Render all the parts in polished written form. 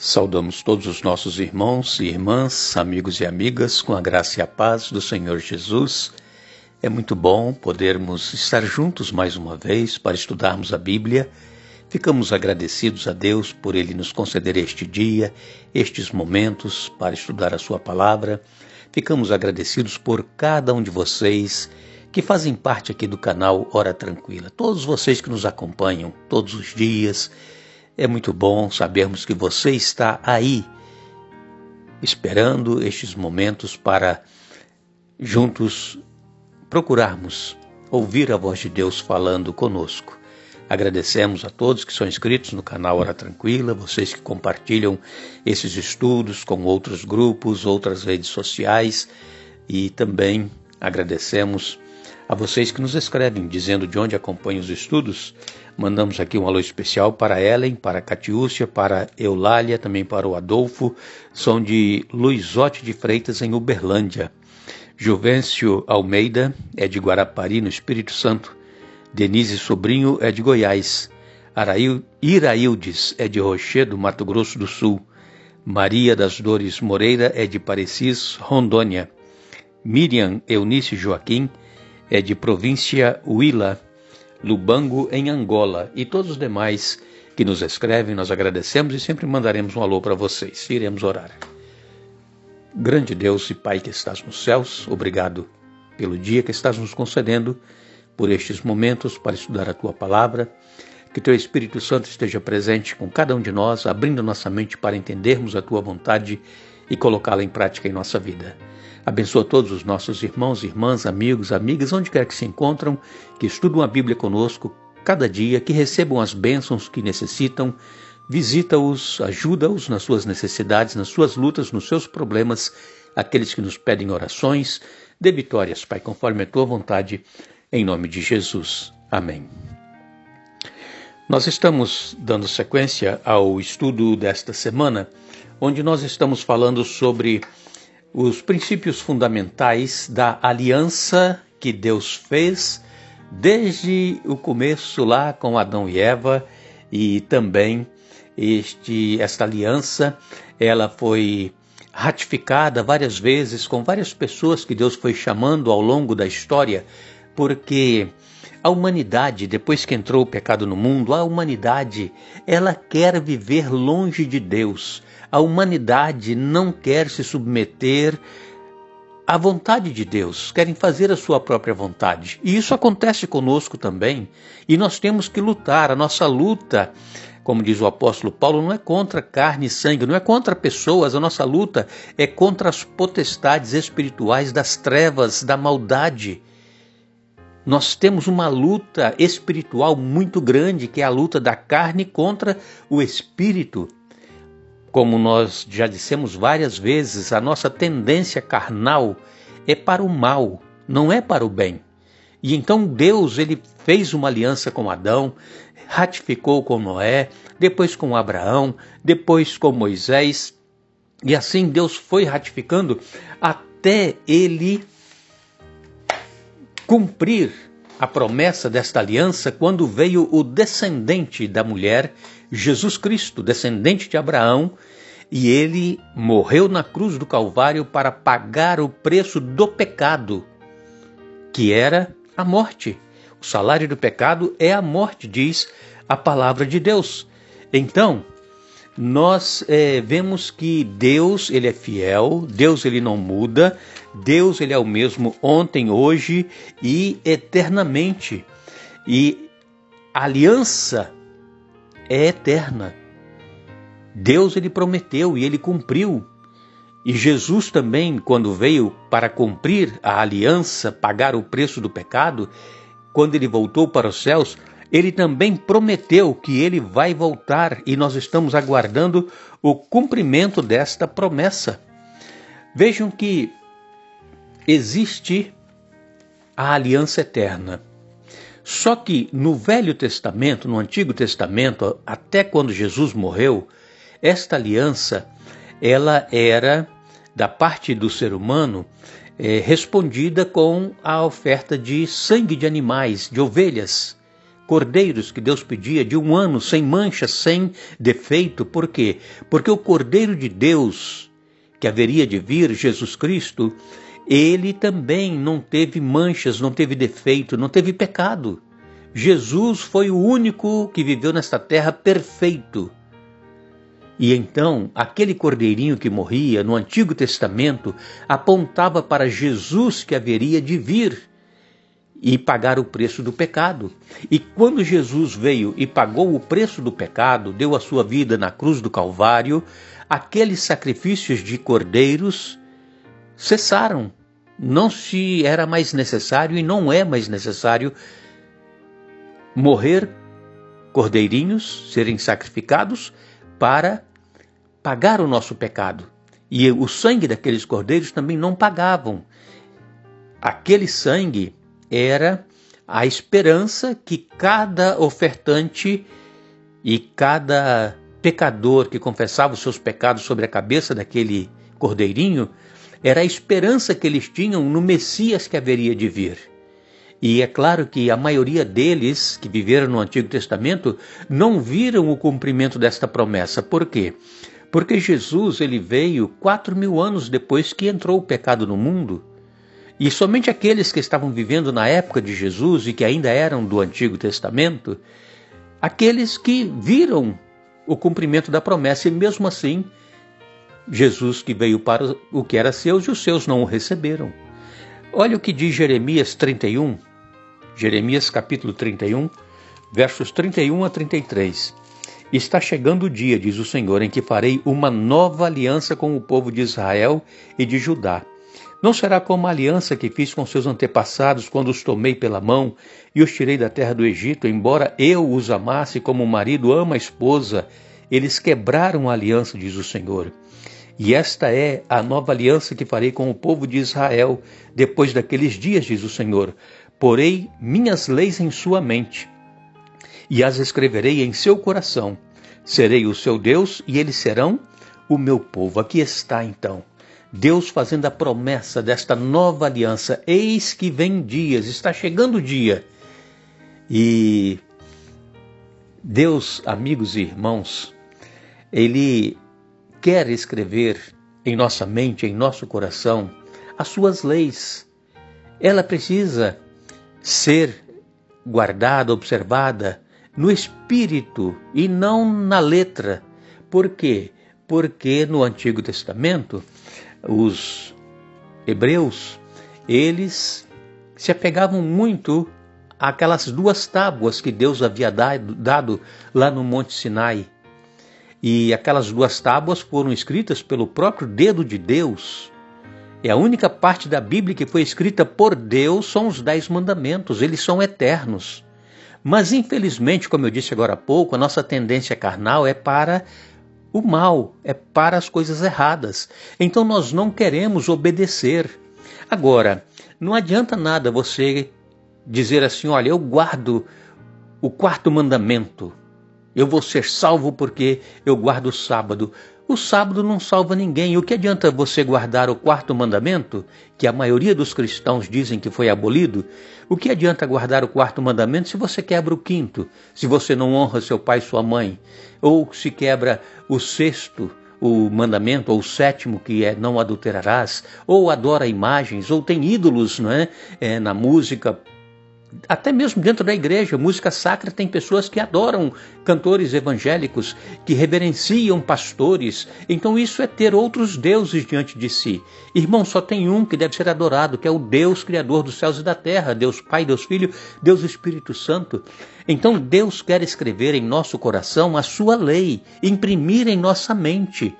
Saudamos todos os nossos irmãos e irmãs, amigos e amigas, com a graça e a paz do Senhor Jesus. É muito bom podermos estar juntos mais uma vez para estudarmos a Bíblia. Ficamos agradecidos a Deus por Ele nos conceder este dia, estes momentos para estudar a Sua Palavra. Ficamos agradecidos por cada um de vocês que fazem parte aqui do canal Hora Tranquila. Todos vocês que nos acompanham todos os dias. É muito bom sabermos que você está aí, esperando estes momentos para juntos procurarmos ouvir a voz de Deus falando conosco. Agradecemos a todos que são inscritos no canal Hora Tranquila, vocês que compartilham esses estudos com outros grupos, outras redes sociais, e também agradecemos a vocês que nos escrevem dizendo de onde acompanham os estudos. Mandamos aqui um alô especial para Ellen, para a Catiúcia, para Eulália, também para o Adolfo. São de Luizote de Freitas, em Uberlândia. Juvencio Almeida é de Guarapari, no Espírito Santo. Denise Sobrinho é de Goiás. Iraildes é de Rochedo, Mato Grosso do Sul. Maria das Dores Moreira é de Parecis, Rondônia. Miriam Eunice Joaquim é de Província Huila, Lubango, em Angola. E todos os demais que nos escrevem, nós agradecemos e sempre mandaremos um alô para vocês. Iremos orar. Grande Deus e Pai que estás nos céus, obrigado pelo dia que estás nos concedendo, por estes momentos para estudar a Tua Palavra. Que Teu Espírito Santo esteja presente com cada um de nós, abrindo nossa mente para entendermos a Tua vontade e colocá-la em prática em nossa vida. Abençoa todos os nossos irmãos, irmãs, amigos, amigas, onde quer que se encontram, que estudam a Bíblia conosco cada dia, que recebam as bênçãos que necessitam. Visita-os, ajuda-os nas suas necessidades, nas suas lutas, nos seus problemas, aqueles que nos pedem orações. Dê vitórias, Pai, conforme a Tua vontade, em nome de Jesus. Amém. Nós estamos dando sequência ao estudo desta semana, onde nós estamos falando sobre os princípios fundamentais da aliança que Deus fez desde o começo lá com Adão e Eva, e também esta aliança ela foi ratificada várias vezes com várias pessoas que Deus foi chamando ao longo da história, porque a humanidade, depois que entrou o pecado no mundo, a humanidade ela quer viver longe de Deus. A humanidade não quer se submeter à vontade de Deus, querem fazer a sua própria vontade. E isso acontece conosco também, e nós temos que lutar. A nossa luta, como diz o apóstolo Paulo, não é contra carne e sangue, não é contra pessoas, a nossa luta é contra as potestades espirituais das trevas, da maldade. Nós temos uma luta espiritual muito grande, que é a luta da carne contra o espírito. Como nós já dissemos várias vezes, a nossa tendência carnal é para o mal, não é para o bem. E então Deus ele fez uma aliança com Adão, ratificou com Noé, depois com Abraão, depois com Moisés. E assim Deus foi ratificando até ele cumprir a promessa desta aliança quando veio o descendente da mulher, Jesus Cristo, descendente de Abraão, e ele morreu na cruz do Calvário para pagar o preço do pecado, que era a morte. O salário do pecado é a morte, diz a palavra de Deus. Então, nós vemos que Deus ele é fiel, Deus ele não muda, Deus ele é o mesmo ontem, hoje e eternamente. E a aliança é eterna. Deus ele prometeu e ele cumpriu. E Jesus também, quando veio para cumprir a aliança, pagar o preço do pecado, quando ele voltou para os céus, ele também prometeu que ele vai voltar, e nós estamos aguardando o cumprimento desta promessa. Vejam que existe a aliança eterna. Só que no Velho Testamento, no Antigo Testamento, até quando Jesus morreu, esta aliança, ela era, da parte do ser humano, respondida com a oferta de sangue de animais, de ovelhas, cordeiros que Deus pedia de 1 ano, sem mancha, sem defeito. Por quê? Porque o Cordeiro de Deus, que haveria de vir, Jesus Cristo, ele também não teve manchas, não teve defeito, não teve pecado. Jesus foi o único que viveu nesta terra perfeito. E então, aquele cordeirinho que morria no Antigo Testamento apontava para Jesus que haveria de vir e pagar o preço do pecado. E quando Jesus veio e pagou o preço do pecado, deu a sua vida na cruz do Calvário, aqueles sacrifícios de cordeiros cessaram. Não se era mais necessário e não é mais necessário morrer cordeirinhos, serem sacrificados para pagar o nosso pecado. E o sangue daqueles cordeiros também não pagavam. Aquele sangue era a esperança que cada ofertante e cada pecador que confessava os seus pecados sobre a cabeça daquele cordeirinho, era a esperança que eles tinham no Messias que haveria de vir. E é claro que a maioria deles que viveram no Antigo Testamento não viram o cumprimento desta promessa. Por quê? Porque Jesus ele veio 4.000 anos depois que entrou o pecado no mundo. E somente aqueles que estavam vivendo na época de Jesus e que ainda eram do Antigo Testamento, aqueles que viram o cumprimento da promessa, e mesmo assim, Jesus que veio para o que era seu e os seus não o receberam. Olha o que diz Jeremias 31, Jeremias capítulo 31, versos 31 a 33. Está chegando o dia, diz o Senhor, em que farei uma nova aliança com o povo de Israel e de Judá. Não será como a aliança que fiz com seus antepassados quando os tomei pela mão e os tirei da terra do Egito, embora eu os amasse como o marido ama a esposa, eles quebraram a aliança, diz o Senhor. E esta é a nova aliança que farei com o povo de Israel depois daqueles dias, diz o Senhor. Porei minhas leis em sua mente e as escreverei em seu coração. Serei o seu Deus e eles serão o meu povo. Aqui está então Deus fazendo a promessa desta nova aliança. Eis que vem dias, está chegando o dia. E Deus, amigos e irmãos, Ele quer escrever em nossa mente, em nosso coração, as suas leis. Ela precisa ser guardada, observada no espírito e não na letra. Por quê? Porque no Antigo Testamento, os hebreus, eles se apegavam muito àquelas 2 tábuas que Deus havia dado lá no Monte Sinai. E aquelas 2 tábuas foram escritas pelo próprio dedo de Deus. E a única parte da Bíblia que foi escrita por Deus são os 10 mandamentos, eles são eternos. Mas infelizmente, como eu disse agora há pouco, a nossa tendência carnal é para o mal, é para as coisas erradas. Então nós não queremos obedecer. Agora, não adianta nada você dizer assim, olha, eu guardo o 4º mandamento. Eu vou ser salvo porque eu guardo o sábado. O sábado não salva ninguém. O que adianta você guardar o 4º mandamento, que a maioria dos cristãos dizem que foi abolido? O que adianta guardar o 4º mandamento se você quebra o 5º? Se você não honra seu pai e sua mãe? Ou se quebra o 6º, o mandamento, ou o 7º, que é não adulterarás? Ou adora imagens, ou tem ídolos, não é? Na música. Até mesmo dentro da igreja, música sacra, tem pessoas que adoram cantores evangélicos, que reverenciam pastores. Então isso é ter outros deuses diante de si. Irmão, só tem um que deve ser adorado, que é o Deus Criador dos céus e da terra, Deus Pai, Deus Filho, Deus Espírito Santo. Então Deus quer escrever em nosso coração a sua lei, imprimir em nossa mente.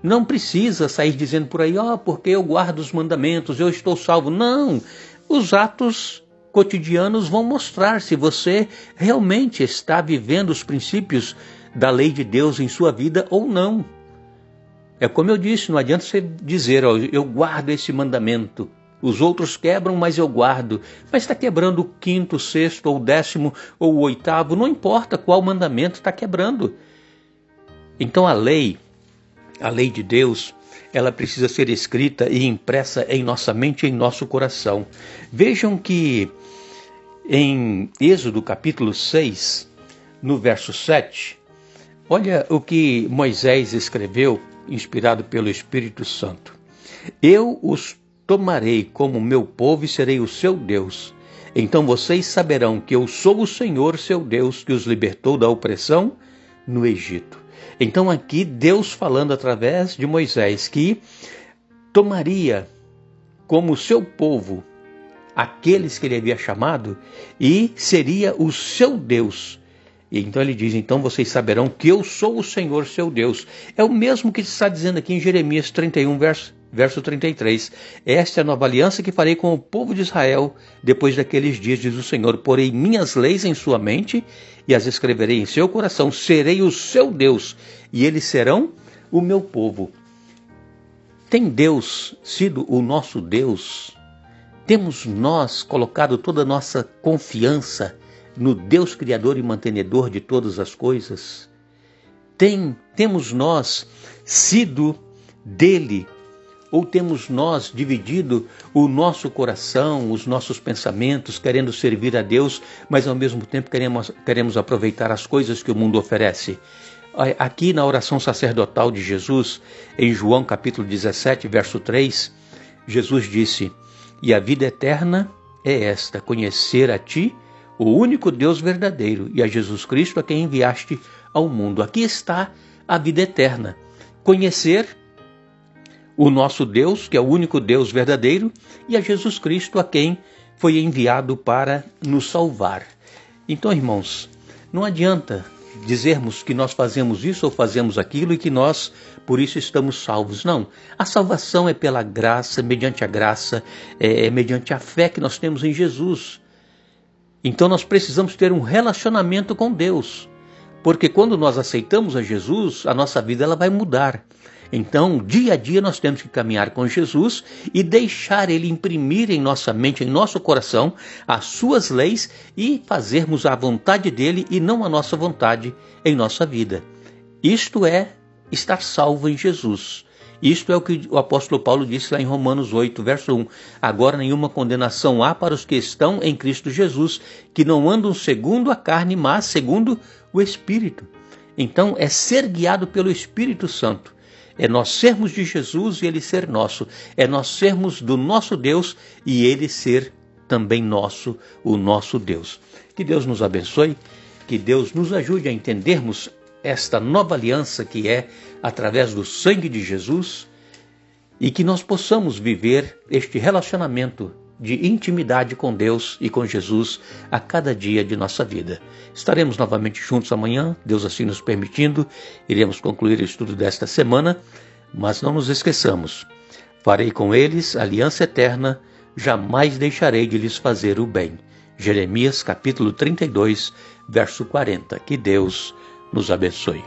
Não precisa sair dizendo por aí, porque eu guardo os mandamentos, eu estou salvo. Não, os atos cotidianos vão mostrar se você realmente está vivendo os princípios da lei de Deus em sua vida ou não. É como eu disse, não adianta você dizer, eu guardo esse mandamento. Os outros quebram, mas eu guardo. Mas está quebrando o 5º, 6º, ou o 10º, ou o 8º, não importa qual mandamento está quebrando. Então a lei de Deus, ela precisa ser escrita e impressa em nossa mente e em nosso coração. Vejam que em Êxodo capítulo 6, no verso 7, olha o que Moisés escreveu, inspirado pelo Espírito Santo. Eu os tomarei como meu povo e serei o seu Deus. Então vocês saberão que eu sou o Senhor, seu Deus, que os libertou da opressão no Egito. Então aqui Deus falando através de Moisés que tomaria como seu povo aqueles que ele havia chamado e seria o seu Deus. E então ele diz, então vocês saberão que eu sou o Senhor, seu Deus. É o mesmo que está dizendo aqui em Jeremias 31, verso 33. Esta é a nova aliança que farei com o povo de Israel depois daqueles dias, diz o Senhor. Porei minhas leis em sua mente e as escreverei em seu coração. Serei o seu Deus e eles serão o meu povo. Tem Deus sido o nosso Deus? Temos nós colocado toda a nossa confiança no Deus Criador e mantenedor de todas as coisas? Temos nós sido dele? Ou temos nós dividido o nosso coração, os nossos pensamentos, querendo servir a Deus, mas ao mesmo tempo queremos aproveitar as coisas que o mundo oferece? Aqui na oração sacerdotal de Jesus, em João capítulo 17, verso 3, Jesus disse: e a vida eterna é esta, conhecer a ti, o único Deus verdadeiro, e a Jesus Cristo a quem enviaste ao mundo. Aqui está a vida eterna. Conhecer o nosso Deus, que é o único Deus verdadeiro, e a Jesus Cristo a quem foi enviado para nos salvar. Então, irmãos, não adianta dizermos que nós fazemos isso ou fazemos aquilo e que nós, por isso, estamos salvos. Não. A salvação é pela graça, mediante a graça, mediante a fé que nós temos em Jesus. Então nós precisamos ter um relacionamento com Deus, porque quando nós aceitamos a Jesus, a nossa vida ela vai mudar. Então, dia a dia nós temos que caminhar com Jesus e deixar Ele imprimir em nossa mente, em nosso coração, as suas leis e fazermos a vontade dEle e não a nossa vontade em nossa vida. Isto é estar salvo em Jesus. Isto é o que o apóstolo Paulo disse lá em Romanos 8, verso 1. Agora nenhuma condenação há para os que estão em Cristo Jesus, que não andam segundo a carne, mas segundo o Espírito. Então é ser guiado pelo Espírito Santo. É nós sermos de Jesus e Ele ser nosso. É nós sermos do nosso Deus e Ele ser também nosso, o nosso Deus. Que Deus nos abençoe, que Deus nos ajude a entendermos esta nova aliança que é através do sangue de Jesus e que nós possamos viver este relacionamento de intimidade com Deus e com Jesus a cada dia de nossa vida. Estaremos novamente juntos amanhã, Deus assim nos permitindo, iremos concluir o estudo desta semana, mas não nos esqueçamos, farei com eles aliança eterna, jamais deixarei de lhes fazer o bem. Jeremias capítulo 32, verso 40. Que Deus nos abençoe.